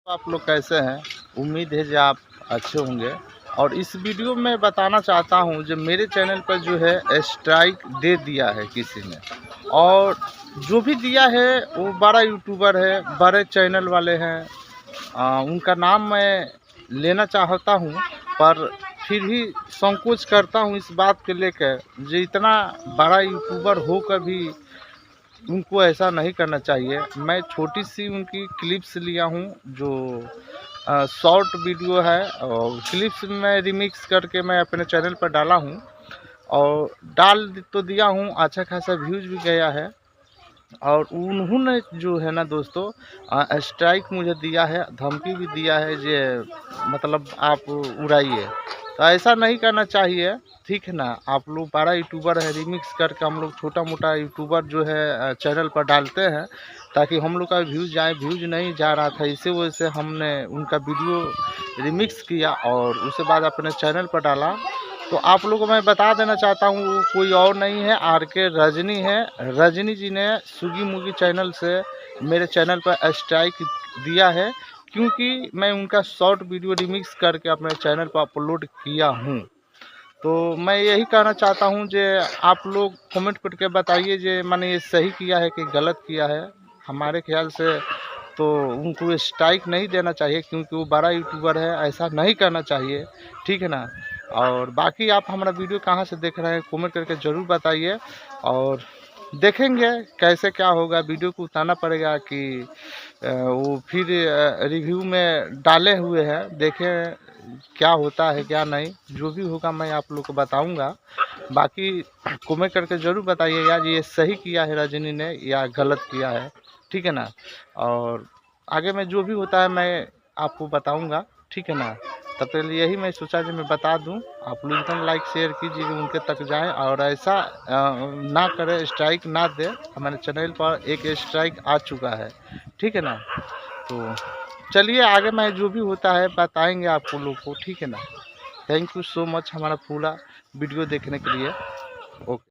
आप लोग कैसे हैं? उम्मीद है कि आप अच्छे होंगे। और इस वीडियो में बताना चाहता हूं जो मेरे चैनल पर जो है स्ट्राइक दे दिया है किसी ने, और जो भी दिया है वो बड़ा यूट्यूबर है, बड़े चैनल वाले हैं। उनका नाम मैं लेना चाहता हूं, पर फिर भी संकोच करता हूं इस बात को लेकर, जो इतना बड़ा यूट्यूबर होकर भी उनको ऐसा नहीं करना चाहिए। मैं छोटी सी उनकी क्लिप्स लिया हूँ, जो शॉर्ट वीडियो है, और क्लिप्स में रिमिक्स करके मैं अपने चैनल पर डाला हूँ, और डाल तो दिया हूँ। अच्छा खासा व्यूज भी गया है। और उन्होंने जो है ना दोस्तों, स्ट्राइक मुझे दिया है, धमकी भी दिया है, जो मतलब आप उड़ाइए। तो ऐसा नहीं करना चाहिए, ठीक है ना। आप लोग बड़ा यूट्यूबर है, रिमिक्स करके हम लोग छोटा मोटा यूट्यूबर जो है चैनल पर डालते हैं, ताकि हम लोग का व्यूज़ जाए। व्यूज़ नहीं जा रहा था, इसी वजह से हमने उनका वीडियो रिमिक्स किया और उसके बाद अपने चैनल पर डाला। तो आप लोगों को मैं बता देना चाहता हूँ, वो कोई और नहीं है, RK रजनी है। रजनी जी ने सुगी मुगी चैनल से मेरे चैनल पर स्ट्राइक दिया है, क्योंकि मैं उनका शॉर्ट वीडियो रिमिक्स करके अपने चैनल पर अपलोड किया हूँ। तो मैं यही कहना चाहता हूँ कि आप लोग कमेंट करके बताइए कि मैंने ये सही किया है कि गलत किया है। हमारे ख्याल से तो उनको स्ट्राइक नहीं देना चाहिए, क्योंकि वो बड़ा यूट्यूबर है, ऐसा नहीं करना चाहिए, ठीक है ना। और बाकी आप हमारा वीडियो कहाँ से देख रहे हैं कमेंट करके ज़रूर बताइए, और देखेंगे कैसे क्या होगा। वीडियो को उतारना पड़ेगा कि वो फिर रिव्यू में डाले हुए हैं, देखें क्या होता है क्या नहीं। जो भी होगा मैं आप लोग को बताऊंगा। बाकी कमेंट करके ज़रूर बताइए यार, ये सही किया है रजनी ने या गलत किया है, ठीक है ना। और आगे में जो भी होता है मैं आपको बताऊंगा, ठीक है ना। तब तक के लिए यही मैं सोचा कि मैं बता दूं। आप लोग इतना लाइक शेयर कीजिए कि उनके तक जाए, और ऐसा ना करे, स्ट्राइक ना दे। हमारे चैनल पर एक स्ट्राइक आ चुका है, ठीक है ना। तो चलिए आगे मैं जो भी होता है बताएंगे आप लोग को, ठीक है ना। थैंक यू सो मच हमारा पूरा वीडियो देखने के लिए। ओके।